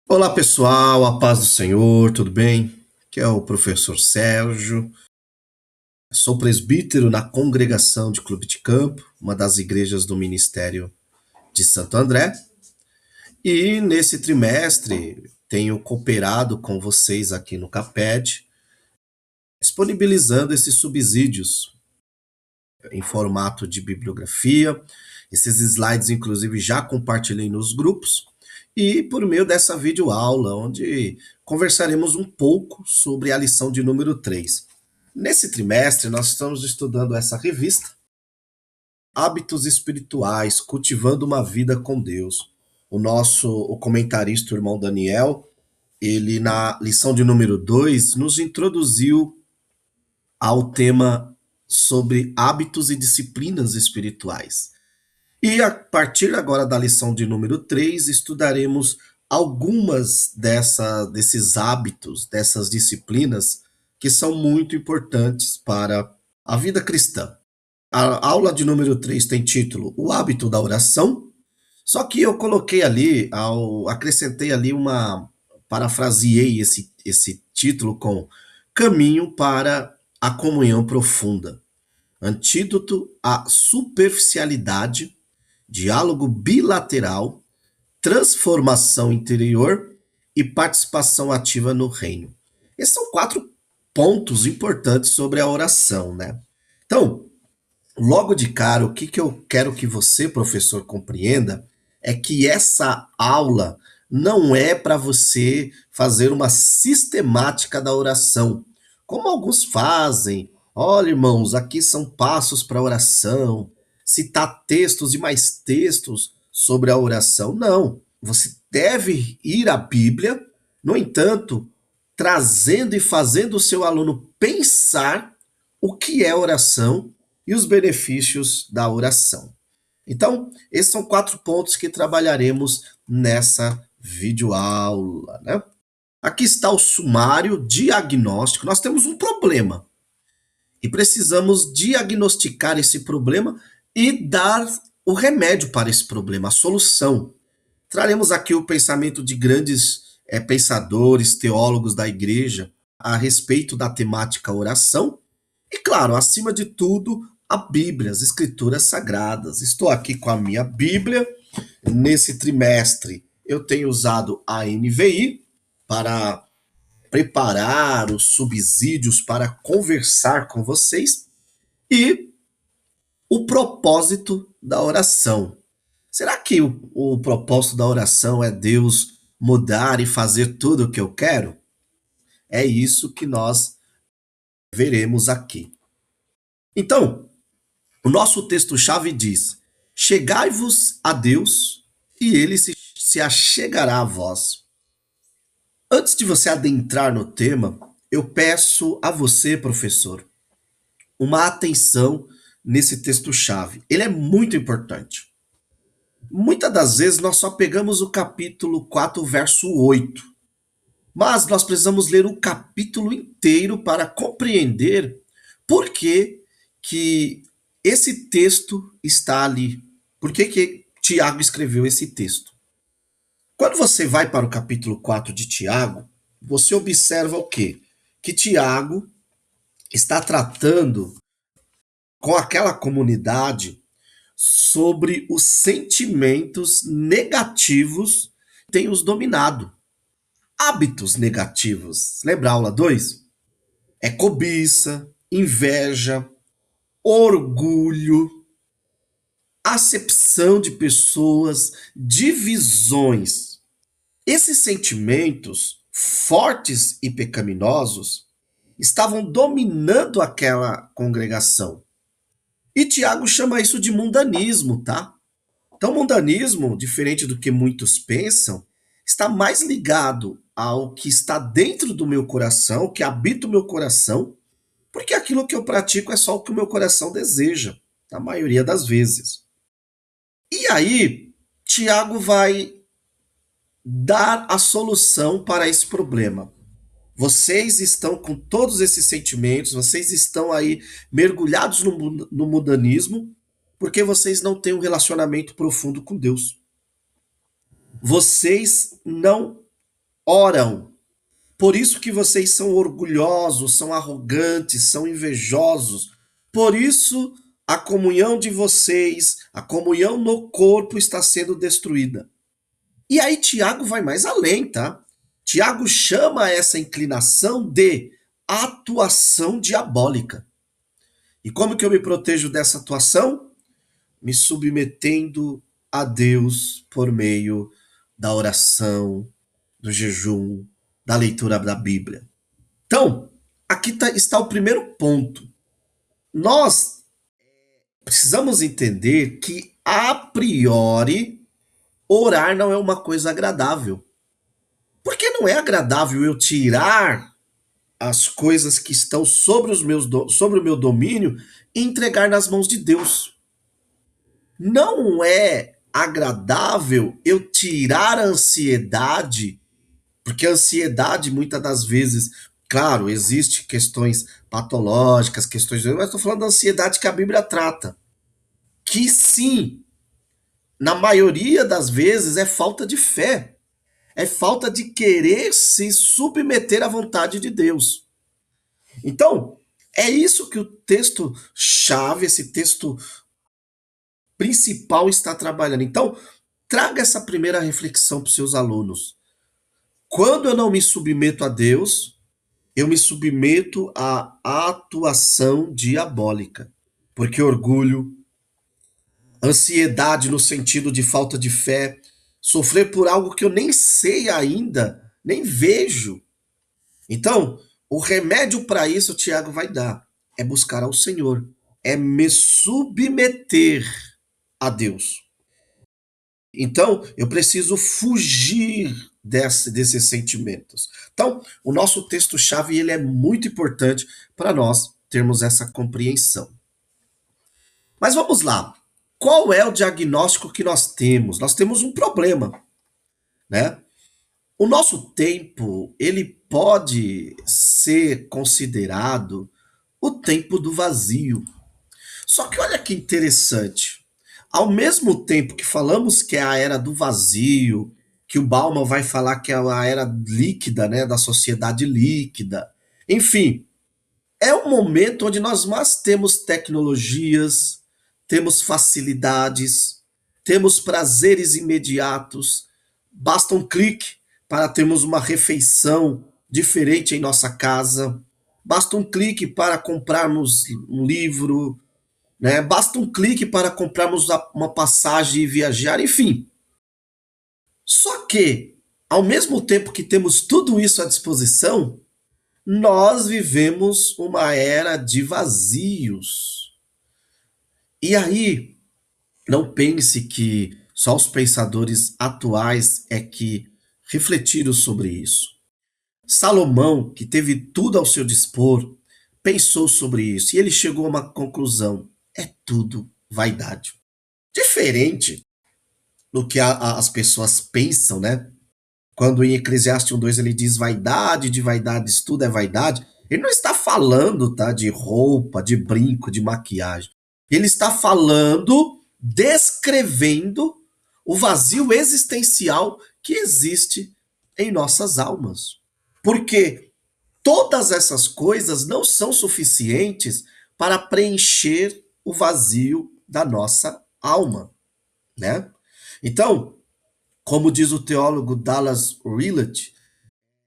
Olá pessoal, a paz do Senhor, tudo bem? Aqui é o professor Sérgio, sou presbítero na congregação de Clube de Campo, uma das igrejas do Ministério de Santo André, e nesse trimestre tenho cooperado com vocês aqui no CAPED, disponibilizando esses subsídios em formato de bibliografia. Esses slides, inclusive, já compartilhei nos grupos e por meio dessa videoaula, onde conversaremos um pouco sobre a lição de número 3. Nesse trimestre, nós estamos estudando essa revista, Hábitos Espirituais, Cultivando uma Vida com Deus. O comentarista, o irmão Daniel, ele na lição de número 2 nos introduziu ao tema sobre hábitos e disciplinas espirituais. E a partir agora da lição de número 3, estudaremos algumas desses hábitos, dessas disciplinas que são muito importantes para a vida cristã. A aula de número 3 tem título O Hábito da Oração, só que eu coloquei ali, acrescentei ali parafraseei esse título com Caminho para a Comunhão Profunda. Antídoto à superficialidade, diálogo bilateral, transformação interior e participação ativa no reino. Esses são 4 pontos importantes sobre a oração, né? Então, logo de cara, o que eu quero que você, professor, compreenda é que essa aula não é para você fazer uma sistemática da oração, como alguns fazem. Olha, irmãos, aqui são passos para a oração, citar textos e mais textos sobre a oração. Não, você deve ir à Bíblia, no entanto, trazendo e fazendo o seu aluno pensar o que é oração e os benefícios da oração. Então, esses são 4 pontos que trabalharemos nessa videoaula, né? Aqui está o sumário diagnóstico. Nós temos um problema e precisamos diagnosticar esse problema e dar o remédio para esse problema, a solução. Traremos aqui o pensamento de grandes pensadores, teólogos da igreja a respeito da temática oração e, claro, acima de tudo, a Bíblia, as Escrituras Sagradas. Estou aqui com a minha Bíblia. Nesse trimestre, eu tenho usado a NVI para preparar os subsídios para conversar com vocês e o propósito da oração. Será que o propósito da oração é Deus mudar e fazer tudo o que eu quero? É isso que nós veremos aqui. Então, o nosso texto-chave diz: Chegai-vos a Deus e ele se achegará a vós. Antes de você adentrar no tema, eu peço a você, professor, uma atenção nesse texto-chave. Ele é muito importante. Muitas das vezes nós só pegamos o capítulo 4, verso 8, mas nós precisamos ler o capítulo inteiro para compreender por que esse texto está ali. Por que Tiago escreveu esse texto? Quando você vai para o capítulo 4 de Tiago, você observa o quê? Que Tiago está tratando com aquela comunidade sobre os sentimentos negativos que têm os dominado. Hábitos negativos. Lembra a aula 2? É cobiça, inveja, orgulho, acepção de pessoas, divisões. Esses sentimentos fortes e pecaminosos estavam dominando aquela congregação. E Tiago chama isso de mundanismo, tá? Então, mundanismo, diferente do que muitos pensam, está mais ligado ao que está dentro do meu coração, que habita o meu coração, porque aquilo que eu pratico é só o que o meu coração deseja, na maioria das vezes. E aí, Tiago vai dar a solução para esse problema. Vocês estão com todos esses sentimentos, vocês estão aí mergulhados no mundanismo, porque vocês não têm um relacionamento profundo com Deus. Vocês não oram. Por isso que vocês são orgulhosos, são arrogantes, são invejosos. Por isso a comunhão de vocês, a comunhão no corpo está sendo destruída. E aí Tiago vai mais além, tá? Tiago chama essa inclinação de atuação diabólica. E como que eu me protejo dessa atuação? Me submetendo a Deus por meio da oração, do jejum, da leitura da Bíblia. Então, aqui está o primeiro ponto. Nós precisamos entender que, a priori, orar não é uma coisa agradável. Porque não é agradável eu tirar as coisas que estão sobre o meu domínio e entregar nas mãos de Deus. Não é agradável eu tirar a ansiedade, porque a ansiedade muitas das vezes, claro, existe questões patológicas, questões, mas estou falando da ansiedade que a Bíblia trata, que sim, na maioria das vezes é falta de fé, é falta de querer se submeter à vontade de Deus. Então, é isso que o texto chave, esse texto principal está trabalhando. Então, traga essa primeira reflexão para os seus alunos. Quando eu não me submeto a Deus, eu me submeto à atuação diabólica. Porque orgulho, ansiedade no sentido de falta de fé, sofrer por algo que eu nem sei ainda, nem vejo. Então, o remédio para isso, o Tiago vai dar, é buscar ao Senhor, é me submeter a Deus. Então, eu preciso fugir desses sentimentos. Então, o nosso texto-chave ele é muito importante para nós termos essa compreensão. Mas vamos lá. Qual é o diagnóstico que nós temos? Nós temos um problema, né? O nosso tempo, ele pode ser considerado o tempo do vazio. Só que olha que interessante. Ao mesmo tempo que falamos que é a era do vazio, que o Bauman vai falar que é a era líquida, né, da sociedade líquida. Enfim, é um momento onde nós mais temos tecnologias, temos facilidades, temos prazeres imediatos. Basta um clique para termos uma refeição diferente em nossa casa. Basta um clique para comprarmos um livro, né? Basta um clique para comprarmos uma passagem e viajar, enfim. Só que, ao mesmo tempo que temos tudo isso à disposição, nós vivemos uma era de vazios. E aí, não pense que só os pensadores atuais é que refletiram sobre isso. Salomão, que teve tudo ao seu dispor, pensou sobre isso e ele chegou a uma conclusão: é tudo vaidade. Diferente do que as pessoas pensam, né? Quando em Eclesiastes 1:2 ele diz vaidade de vaidades, tudo é vaidade, ele não está falando, tá, de roupa, de brinco, de maquiagem. Ele está falando, descrevendo o vazio existencial que existe em nossas almas. Porque todas essas coisas não são suficientes para preencher o vazio da nossa alma, né? Então, como diz o teólogo Dallas Willett,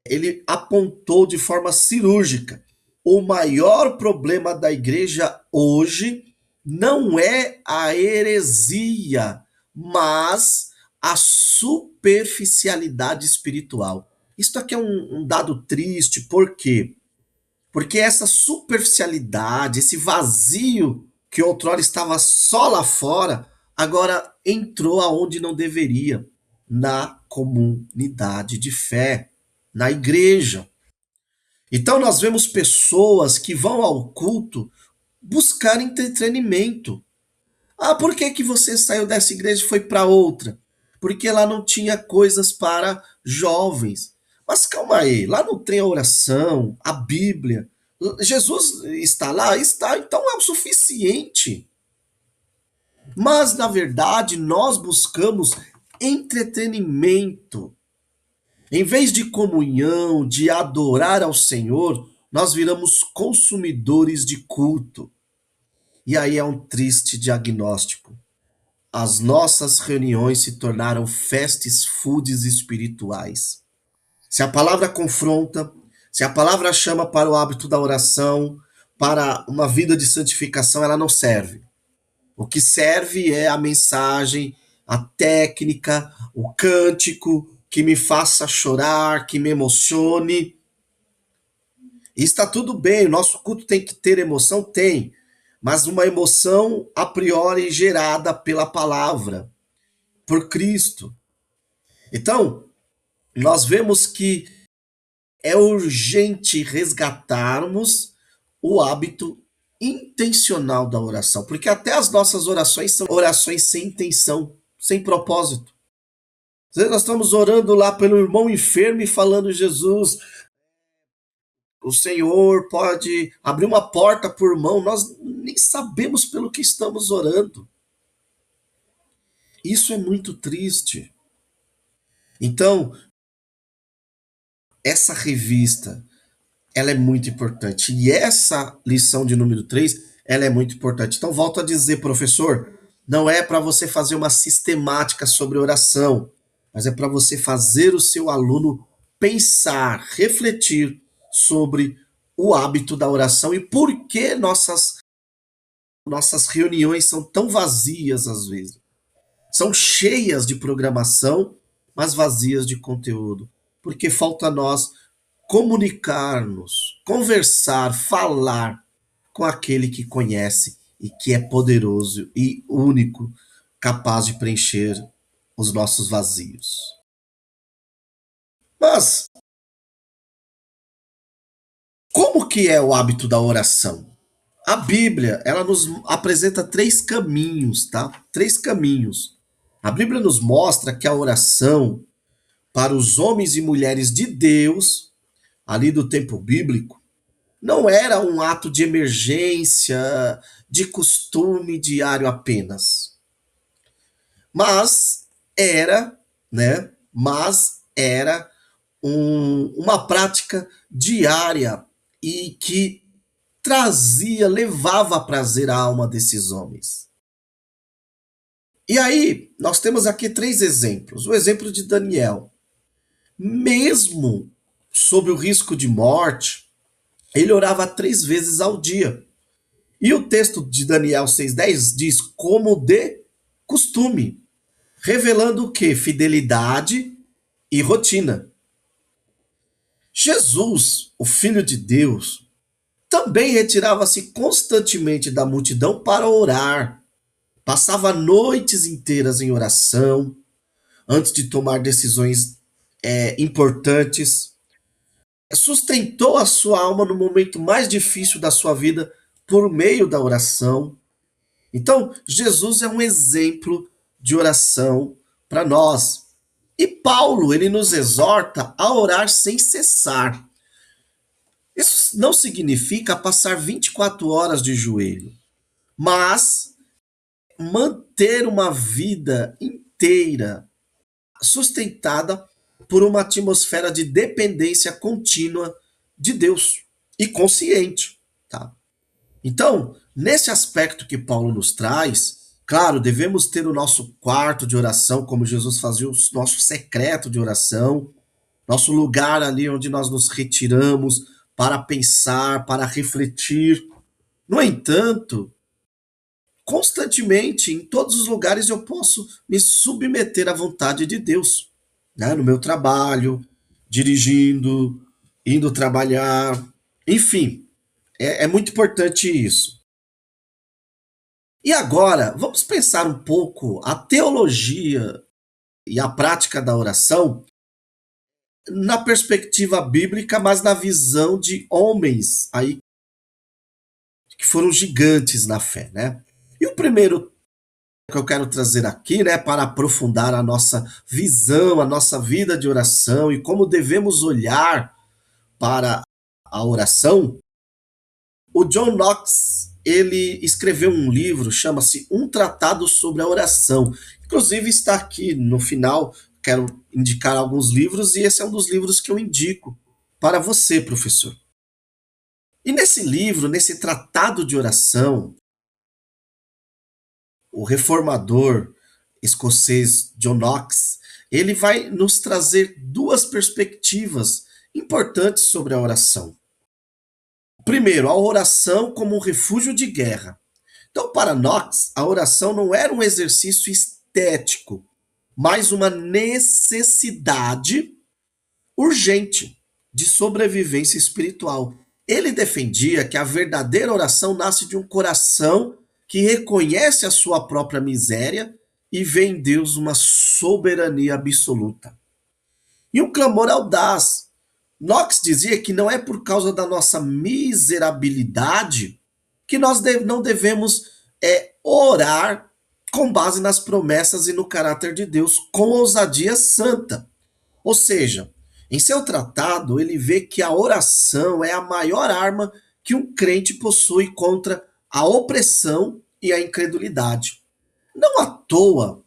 ele apontou de forma cirúrgica: o maior problema da igreja hoje não é a heresia, mas a superficialidade espiritual. Isso aqui é um dado triste, por quê? Porque essa superficialidade, esse vazio que outrora estava só lá fora, agora entrou aonde não deveria, na comunidade de fé, na igreja. Então nós vemos pessoas que vão ao culto buscar entretenimento. Ah, por que que você saiu dessa igreja e foi para outra? Porque lá não tinha coisas para jovens. Mas calma aí, lá não tem a oração, a Bíblia. Jesus está lá? Está, então é o suficiente. Mas, na verdade, nós buscamos entretenimento. Em vez de comunhão, de adorar ao Senhor, nós viramos consumidores de culto. E aí é um triste diagnóstico. As nossas reuniões se tornaram fast foods espirituais. Se a palavra confronta, se a palavra chama para o hábito da oração, para uma vida de santificação, ela não serve. O que serve é a mensagem, a técnica, o cântico que me faça chorar, que me emocione. E está tudo bem, o nosso culto tem que ter emoção? Tem. Mas uma emoção a priori gerada pela palavra, por Cristo. Então, nós vemos que é urgente resgatarmos o hábito intencional da oração, porque até as nossas orações são orações sem intenção, sem propósito. Às vezes nós estamos orando lá pelo irmão enfermo e falando, Jesus, o Senhor pode abrir uma porta por irmão, nós nem sabemos pelo que estamos orando. Isso é muito triste. Então, essa revista, ela é muito importante. E essa lição de número 3 ela é muito importante. Então, volto a dizer, professor, não é para você fazer uma sistemática sobre oração, mas é para você fazer o seu aluno pensar, refletir sobre o hábito da oração e por que nossas reuniões são tão vazias às vezes. São cheias de programação, mas vazias de conteúdo. Porque falta a nós comunicar-nos, conversar, falar com aquele que conhece e que é poderoso e único, capaz de preencher os nossos vazios. Mas como que é o hábito da oração? A Bíblia, ela nos apresenta três caminhos, tá? Três caminhos. A Bíblia nos mostra que a oração para os homens e mulheres de Deus, ali do tempo bíblico, não era um ato de emergência, de costume diário apenas, mas era, né? Mas era uma prática diária e que trazia, levava prazer à alma desses homens. E aí, nós temos aqui três exemplos. O exemplo de Daniel. Mesmo sob o risco de morte, ele orava 3 vezes ao dia. E o texto de Daniel 6,10 diz como de costume, revelando o que? Fidelidade e rotina. Jesus, o Filho de Deus, também retirava-se constantemente da multidão para orar. Passava noites inteiras em oração, antes de tomar decisões importantes. Sustentou a sua alma no momento mais difícil da sua vida por meio da oração. Então, Jesus é um exemplo de oração para nós. E Paulo, ele nos exorta a orar sem cessar. Isso não significa passar 24 horas de joelho, mas manter uma vida inteira sustentada por uma atmosfera de dependência contínua de Deus e consciente, tá? Então, nesse aspecto que Paulo nos traz, claro, devemos ter o nosso quarto de oração, como Jesus fazia o nosso secreto de oração, nosso lugar ali onde nós nos retiramos para pensar, para refletir. No entanto, constantemente, em todos os lugares, eu posso me submeter à vontade de Deus, né? No meu trabalho, dirigindo, indo trabalhar, enfim, é muito importante isso. E agora, vamos pensar um pouco a teologia e a prática da oração na perspectiva bíblica, mas na visão de homens aí que foram gigantes na fé, né? E o primeiro que eu quero trazer aqui, né, para aprofundar a nossa visão, a nossa vida de oração e como devemos olhar para a oração, o John Knox, ele escreveu um livro, chama-se Um Tratado sobre a Oração. Inclusive está aqui no final, quero indicar alguns livros e esse é um dos livros que eu indico para você, professor. E nesse livro, nesse tratado de oração, o reformador escocês John Knox, ele vai nos trazer duas perspectivas importantes sobre a oração. Primeiro, a oração como um refúgio de guerra. Então, para Knox, a oração não era um exercício estético, mas uma necessidade urgente de sobrevivência espiritual. Ele defendia que a verdadeira oração nasce de um coração que reconhece a sua própria miséria e vê em Deus uma soberania absoluta. E um clamor audaz. Knox dizia que não é por causa da nossa miserabilidade que nós não devemos orar com base nas promessas e no caráter de Deus com ousadia santa. Ou seja, em seu tratado, ele vê que a oração é a maior arma que um crente possui contra a opressão e a incredulidade. Não à toa,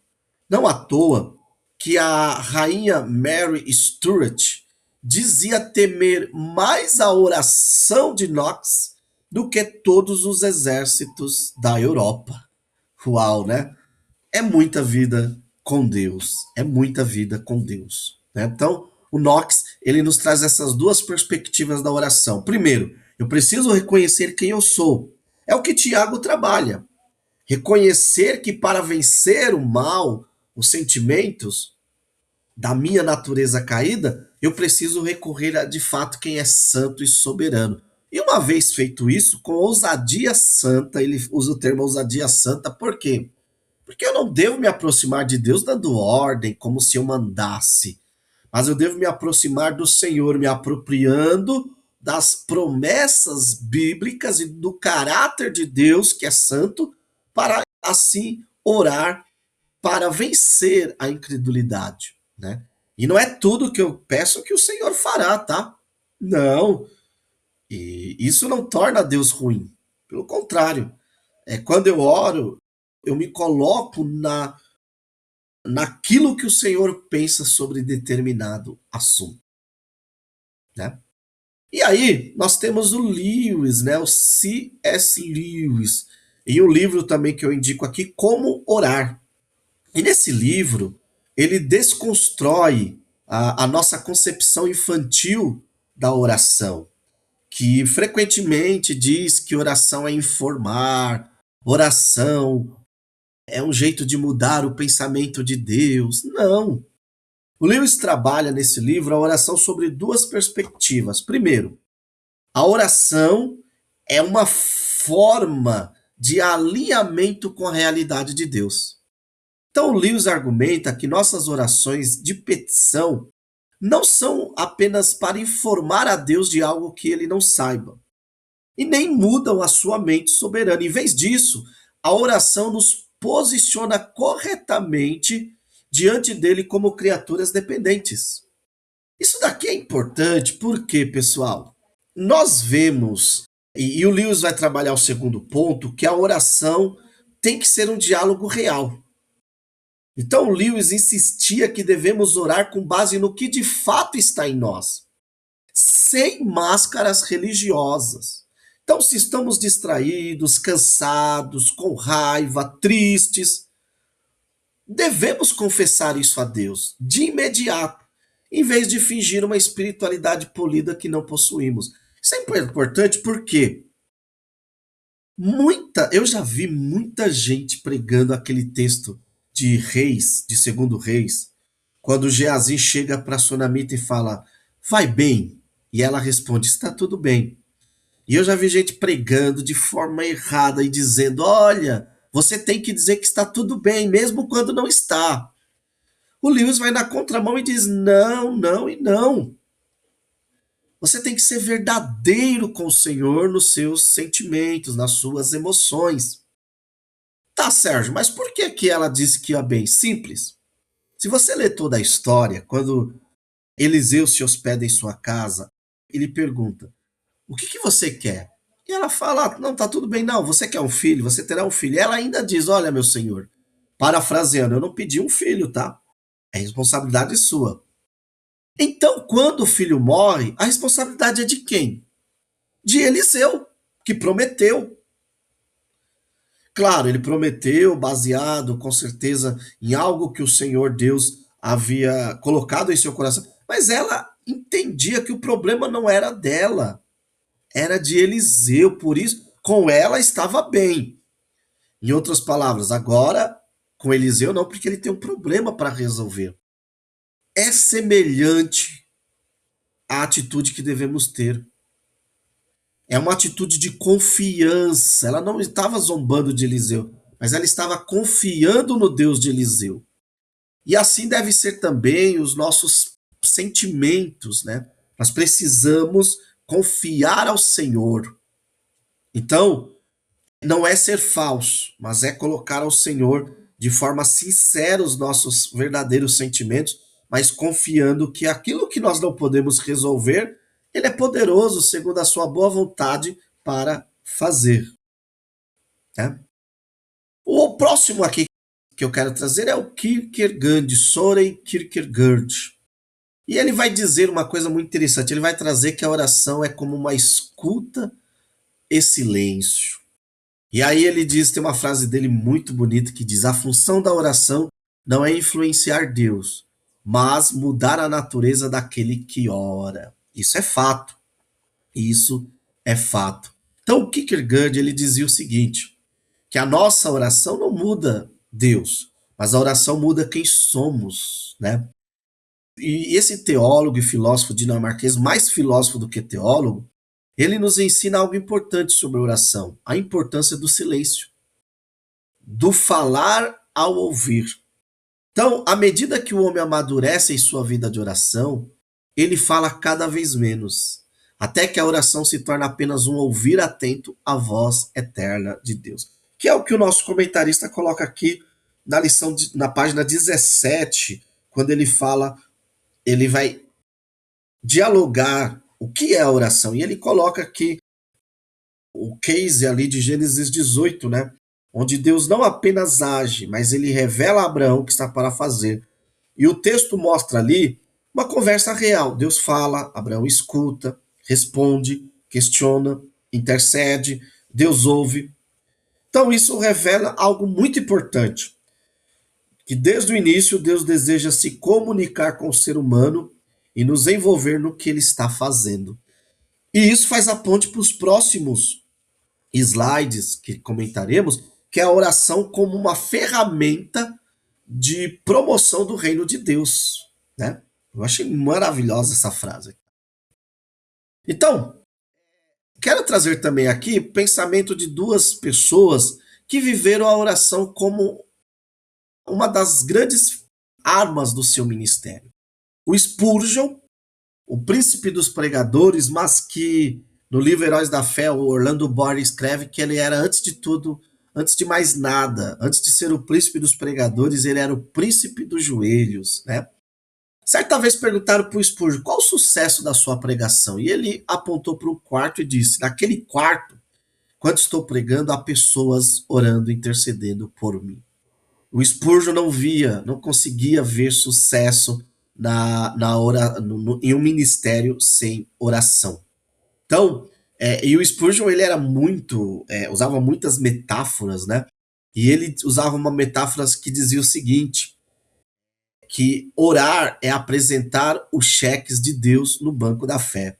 não à toa que a rainha Mary Stuart dizia temer mais a oração de Knox do que todos os exércitos da Europa. Uau, né? É muita vida com Deus, é muita vida com Deus, né? Então, o Knox, ele nos traz essas duas perspectivas da oração. Primeiro, eu preciso reconhecer quem eu sou. É o que Tiago trabalha. Reconhecer que para vencer o mal, os sentimentos da minha natureza caída, eu preciso recorrer a de fato quem é santo e soberano. E uma vez feito isso, com ousadia santa, ele usa o termo ousadia santa, por quê? Porque eu não devo me aproximar de Deus dando ordem, como se eu mandasse. Mas eu devo me aproximar do Senhor, me apropriando das promessas bíblicas e do caráter de Deus, que é santo, para assim orar para vencer a incredulidade, né? E não é tudo que eu peço que o Senhor fará, tá? Não. E isso não torna Deus ruim. Pelo contrário, quando eu oro, eu me coloco naquilo que o Senhor pensa sobre determinado assunto, né? E aí, nós temos o Lewis, né? O C.S. Lewis, e um livro também que eu indico aqui, Como Orar. E nesse livro, ele desconstrói a nossa concepção infantil da oração, que frequentemente diz que oração é informar, oração é um jeito de mudar o pensamento de Deus. Não. O Lewis trabalha nesse livro a oração sobre duas perspectivas. Primeiro, a oração é uma forma de alinhamento com a realidade de Deus. Então, o Lewis argumenta que nossas orações de petição não são apenas para informar a Deus de algo que ele não saiba, e nem mudam a sua mente soberana. Em vez disso, a oração nos posiciona corretamente diante dele como criaturas dependentes. Isso daqui é importante porque, pessoal, nós vemos, e o Lewis vai trabalhar o segundo ponto, que a oração tem que ser um diálogo real. Então, Lewis insistia que devemos orar com base no que de fato está em nós, sem máscaras religiosas. Então, se estamos distraídos, cansados, com raiva, tristes, devemos confessar isso a Deus de imediato, em vez de fingir uma espiritualidade polida que não possuímos. Isso é importante porque eu já vi muita gente pregando aquele texto de Reis, de Segundo Reis, quando Geazi chega para a Sunamita e fala, vai bem? E ela responde, está tudo bem. E eu já vi gente pregando de forma errada e dizendo, olha, você tem que dizer que está tudo bem, mesmo quando não está. O Lewis vai na contramão e diz, não, não e não. Você tem que ser verdadeiro com o Senhor nos seus sentimentos, nas suas emoções. Tá, Sérgio, mas por que que ela disse que ia bem? Simples. Se você ler toda a história, quando Eliseu se hospeda em sua casa, ele pergunta, o que que você quer? E ela fala, não, tá tudo bem, não, você quer um filho, você terá um filho. E ela ainda diz, olha, meu senhor, parafraseando, eu não pedi um filho, tá? É responsabilidade sua. Então, quando o filho morre, a responsabilidade é de quem? De Eliseu, que prometeu. Claro, ele prometeu baseado, com certeza, em algo que o Senhor Deus havia colocado em seu coração, mas ela entendia que o problema não era dela, era de Eliseu, por isso com ela estava bem. Em outras palavras, agora com Eliseu não, porque ele tem um problema para resolver. É semelhante à atitude que devemos ter. É uma atitude de confiança. Ela não estava zombando de Eliseu, mas ela estava confiando no Deus de Eliseu. E assim deve ser também os nossos sentimentos, né? Nós precisamos confiar ao Senhor. Então, não é ser falso, mas é colocar ao Senhor de forma sincera os nossos verdadeiros sentimentos, mas confiando que aquilo que nós não podemos resolver, Ele é poderoso, segundo a sua boa vontade, para fazer. Né? O próximo aqui que eu quero trazer é o Kierkegaard, Soren Kierkegaard. E ele vai dizer uma coisa muito interessante. Ele vai trazer que a oração é como uma escuta e silêncio. E aí ele diz, tem uma frase dele muito bonita que diz: a função da oração não é influenciar Deus, mas mudar a natureza daquele que ora. Isso é fato. Isso é fato. Então o Kierkegaard ele dizia o seguinte, que a nossa oração não muda Deus, mas a oração muda quem somos, né? E esse teólogo e filósofo dinamarquês, mais filósofo do que teólogo, ele nos ensina algo importante sobre a oração, a importância do silêncio, do falar ao ouvir. Então, à medida que o homem amadurece em sua vida de oração, ele fala cada vez menos, até que a oração se torna apenas um ouvir atento à voz eterna de Deus. Que é o que o nosso comentarista coloca aqui na lição, na página 17, quando ele fala, ele vai dialogar o que é a oração. E ele coloca aqui o case ali de Gênesis 18, né? Onde Deus não apenas age, mas ele revela a Abraão o que está para fazer. E o texto mostra ali uma conversa real. Deus fala, Abraão escuta, responde, questiona, intercede, Deus ouve. Então isso revela algo muito importante, que desde o início Deus deseja se comunicar com o ser humano e nos envolver no que ele está fazendo. E isso faz a ponte para os próximos slides que comentaremos, que é a oração como uma ferramenta de promoção do reino de Deus, né? Eu achei maravilhosa essa frase. Então, quero trazer também aqui pensamento de duas pessoas que viveram a oração como uma das grandes armas do seu ministério. O Spurgeon, o príncipe dos pregadores, mas que no livro Heróis da Fé, o Orlando Boyd escreve que ele era, antes de tudo, antes de mais nada, antes de ser o príncipe dos pregadores, ele era o príncipe dos joelhos, né? Certa vez perguntaram para o Spurgeon qual o sucesso da sua pregação, e ele apontou para um quarto e disse: naquele quarto, quando estou pregando, há pessoas orando, intercedendo por mim. O Spurgeon não via, não conseguia ver sucesso em um ministério sem oração. Então, e o Spurgeon ele era muito, usava muitas metáforas, né? E ele usava uma metáfora que dizia o seguinte, que orar é apresentar os cheques de Deus no banco da fé.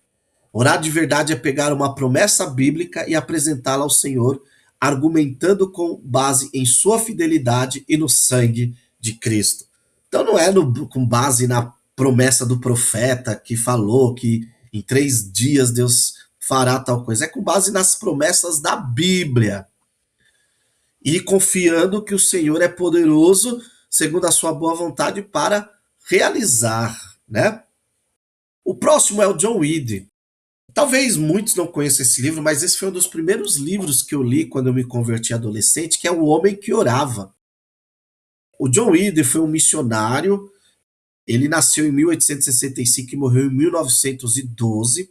Orar de verdade é pegar uma promessa bíblica e apresentá-la ao Senhor, argumentando com base em sua fidelidade e no sangue de Cristo. Então não é com base na promessa do profeta que falou que em 3 dias Deus fará tal coisa. É com base nas promessas da Bíblia. E confiando que o Senhor é poderoso, segundo a sua boa vontade, para realizar, né? O próximo é o John Weed. Talvez muitos não conheçam esse livro, mas esse foi um dos primeiros livros que eu li quando eu me converti adolescente, que é O Homem que Orava. O John Weed foi um missionário, ele nasceu em 1865 e morreu em 1912.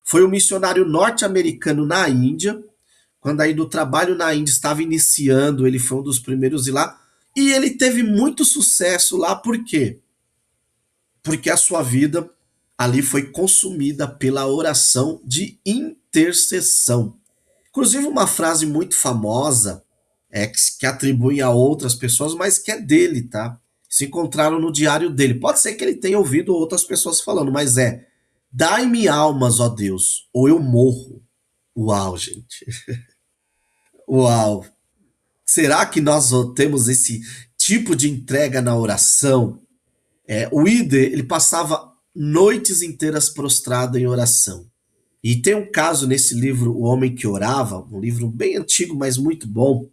Foi um missionário norte-americano na Índia, quando ainda o trabalho na Índia estava iniciando, ele foi um dos primeiros a ir lá, e ele teve muito sucesso lá, por quê? porque a sua vida ali foi consumida pela oração de intercessão. Inclusive, uma frase muito famosa que atribui a outras pessoas, mas que é dele, tá? Se encontraram no diário dele. Pode ser que ele tenha ouvido outras pessoas falando, mas dai-me almas, ó Deus, ou eu morro. Uau, gente. Uau. Será que nós temos esse tipo de entrega na oração? O Ide, ele passava noites inteiras prostrado em oração. E tem um caso nesse livro, O Homem que Orava, um livro bem antigo, mas muito bom,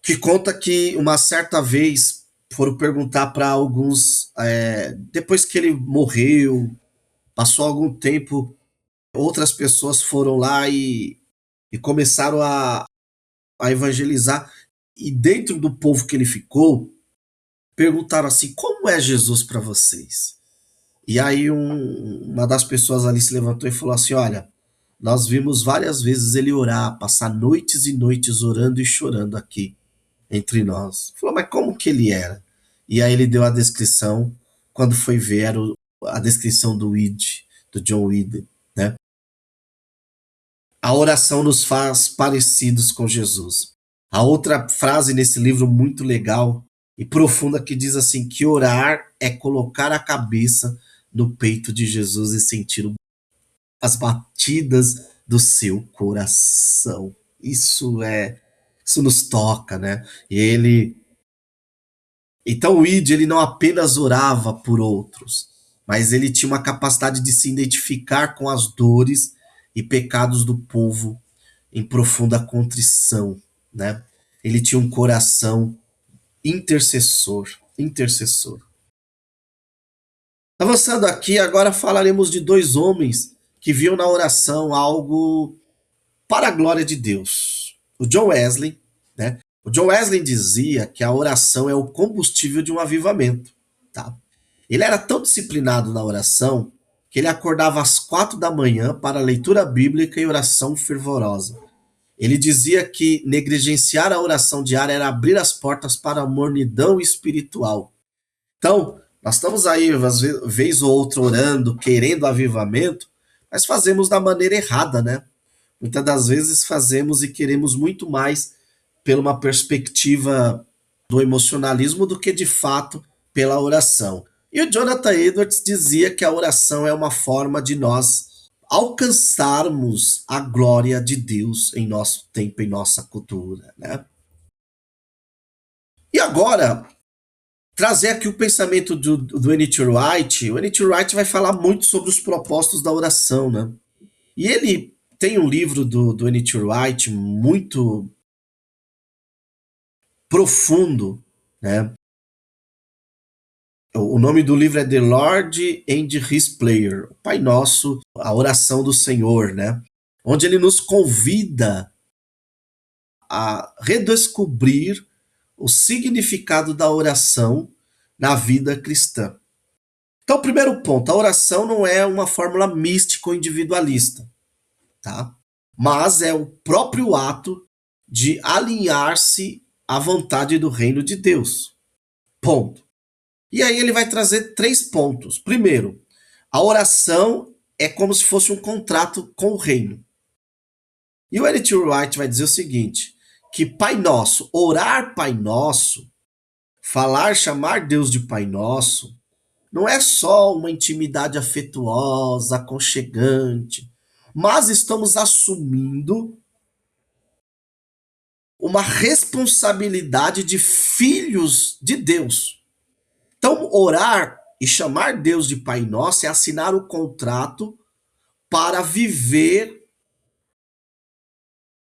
que conta que uma certa vez foram perguntar para alguns, depois que ele morreu, passou algum tempo, outras pessoas foram lá e começaram a evangelizar. E dentro do povo que ele ficou, perguntaram assim: como é Jesus para vocês? E aí uma das pessoas ali se levantou e falou assim: olha, nós vimos várias vezes ele orar, passar noites e noites orando e chorando aqui entre nós. Falou, mas como que ele era? E aí ele deu a descrição, quando foi ver, era a descrição do Weed, do John Weed, né? A oração nos faz parecidos com Jesus. A outra frase nesse livro muito legal e profunda que diz assim que orar é colocar a cabeça no peito de Jesus e sentir as batidas do seu coração. Isso nos toca, né? E ele então o Id ele não apenas orava por outros, mas ele tinha uma capacidade de se identificar com as dores e pecados do povo em profunda contrição, né? Ele tinha um coração intercessor, intercessor. Avançando aqui, agora falaremos de dois homens que viam na oração algo para a glória de Deus. O John Wesley, né? O John Wesley dizia que a oração é o combustível de um avivamento, tá? Ele era tão disciplinado na oração que ele acordava às 4 da manhã para leitura bíblica e oração fervorosa. Ele dizia que negligenciar a oração diária era abrir as portas para a mornidão espiritual. Então, nós estamos aí, às vezes, vez ou outra, orando, querendo avivamento, mas fazemos da maneira errada, né? Muitas das vezes fazemos e queremos muito mais pela uma perspectiva do emocionalismo do que de fato pela oração. E o Jonathan Edwards dizia que a oração é uma forma de nós alcançarmos a glória de Deus em nosso tempo, em nossa cultura, né? E agora, trazer aqui o pensamento do N.T. Wright. O N.T. Wright vai falar muito sobre os propósitos da oração, né? E ele tem um livro do N.T. Wright muito profundo, né? O nome do livro é The Lord and His Prayer, o Pai Nosso, a oração do Senhor, né? Onde ele nos convida a redescobrir o significado da oração na vida cristã. Então, primeiro ponto, a oração não é uma fórmula mística ou individualista, tá? Mas é o próprio ato de alinhar-se à vontade do reino de Deus. Ponto. E aí ele vai trazer 3 pontos. Primeiro, a oração é como se fosse um contrato com o reino. E o N.T. Wright vai dizer o seguinte, que Pai Nosso, orar Pai Nosso, falar, chamar Deus de Pai Nosso, não é só uma intimidade afetuosa, aconchegante, mas estamos assumindo uma responsabilidade de filhos de Deus. Então, orar e chamar Deus de Pai Nosso é assinar o contrato para viver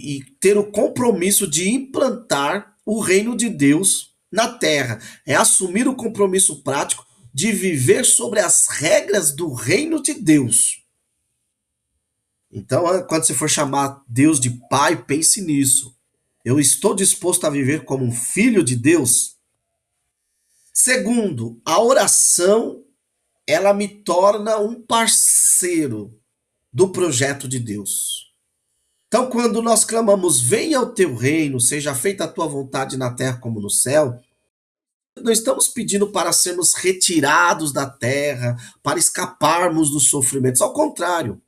e ter o compromisso de implantar o reino de Deus na terra. É assumir o compromisso prático de viver sobre as regras do reino de Deus. Então, quando você for chamar Deus de Pai, pense nisso. Eu estou disposto a viver como um filho de Deus? Segundo, a oração, ela me torna um parceiro do projeto de Deus. Então, quando nós clamamos, venha o teu reino, seja feita a tua vontade na terra como no céu, não estamos pedindo para sermos retirados da terra, para escaparmos dos sofrimentos. Ao contrário,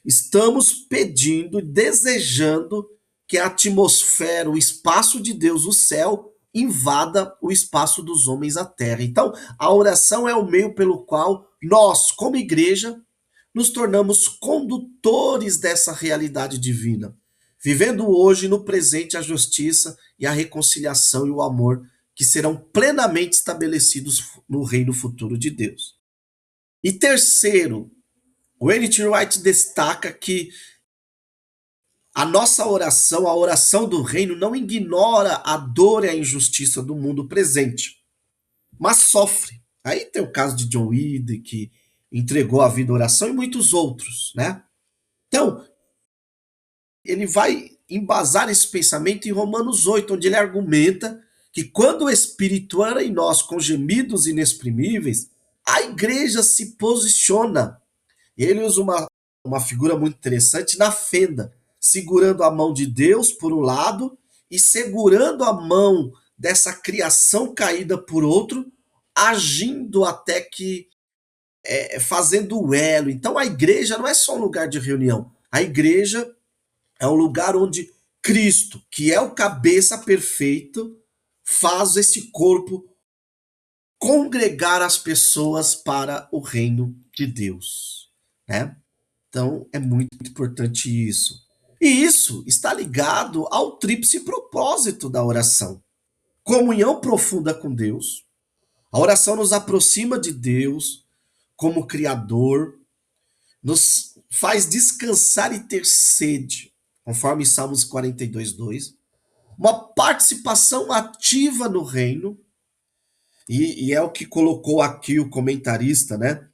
estamos pedindo e desejando que a atmosfera, o espaço de Deus, o céu, invada o espaço dos homens, a terra. Então, a oração é o meio pelo qual nós, como igreja, nos tornamos condutores dessa realidade divina, vivendo hoje no presente a justiça e a reconciliação e o amor que serão plenamente estabelecidos no reino futuro de Deus. E terceiro, o N.T. Wright destaca que a nossa oração, a oração do reino, não ignora a dor e a injustiça do mundo presente, mas sofre. Aí tem o caso de John Wesley, que entregou a vida à oração, e muitos outros, né? Então, ele vai embasar esse pensamento em Romanos 8, onde ele argumenta que quando o Espírito ora em nós com gemidos inexprimíveis, a igreja se posiciona. Ele usa uma figura muito interessante na fenda, segurando a mão de Deus por um lado e segurando a mão dessa criação caída por outro, agindo até que fazendo o elo. Então a igreja não é só um lugar de reunião. A igreja é um lugar onde Cristo, que é o cabeça perfeito, faz esse corpo congregar as pessoas para o reino de Deus, né? Então é muito importante isso. E isso está ligado ao tríplice propósito da oração: comunhão profunda com Deus. A oração nos aproxima de Deus como Criador, nos faz descansar e ter sede, conforme Salmos 42:2. Uma participação ativa no reino, e é o que colocou aqui o comentarista, né?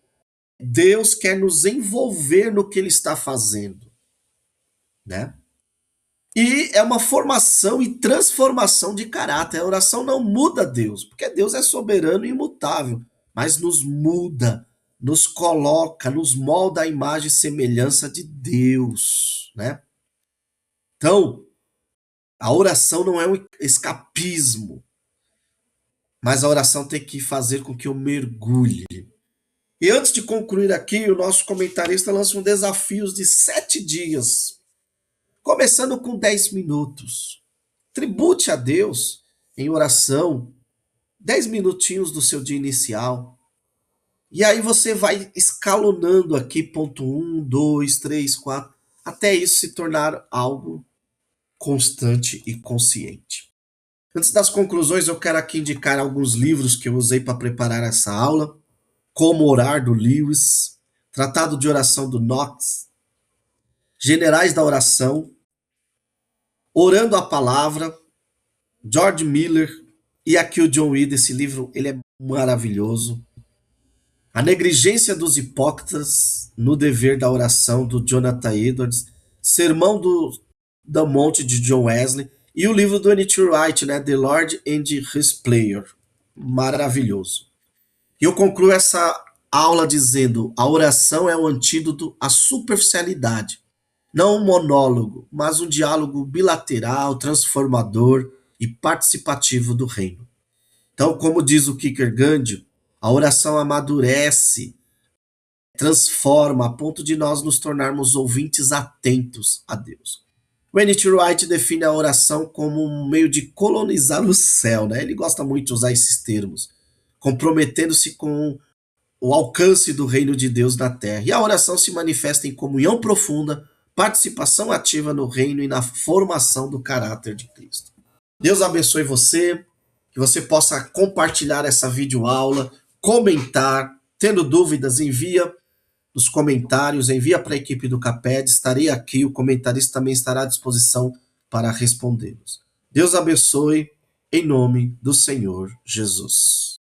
Deus quer nos envolver no que ele está fazendo, né? E é uma formação e transformação de caráter. A oração não muda Deus, porque Deus é soberano e imutável, mas nos muda, nos coloca, nos molda a imagem e semelhança de Deus, né? Então, a oração não é um escapismo, mas a oração tem que fazer com que eu mergulhe. E antes de concluir aqui, o nosso comentarista lança um desafio de 7 dias, começando com 10 minutos. Tribute a Deus em oração 10 minutinhos do seu dia inicial. E aí você vai escalonando aqui, ponto 1, 2, 3, 4, até isso se tornar algo constante e consciente. Antes das conclusões, eu quero aqui indicar alguns livros que eu usei para preparar essa aula: Como Orar, do Lewis, Tratado de Oração, do Knox, Generais da Oração, Orando a Palavra, George Miller, e aqui o John Weed. Esse livro ele é maravilhoso. A Negligência dos Hipócritas no Dever da Oração, do Jonathan Edwards, Sermão do Monte, de John Wesley, e o livro do N.T. Wright, né, The Lord and His Prayer. Maravilhoso. E eu concluo essa aula dizendo: a oração é o antídoto à superficialidade. Não um monólogo, mas um diálogo bilateral, transformador e participativo do reino. Então, como diz o Kierkegaard, a oração amadurece, transforma, a ponto de nós nos tornarmos ouvintes atentos a Deus. O N.T. Wright define a oração como um meio de colonizar o céu, né? Ele gosta muito de usar esses termos, comprometendo-se com o alcance do reino de Deus na terra. E a oração se manifesta em comunhão profunda, participação ativa no reino e na formação do caráter de Cristo. Deus abençoe você, que você possa compartilhar essa videoaula, comentar, tendo dúvidas, envia nos comentários, envia para a equipe do CAPED, estarei aqui, o comentarista também estará à disposição para respondê-los. Deus abençoe, em nome do Senhor Jesus.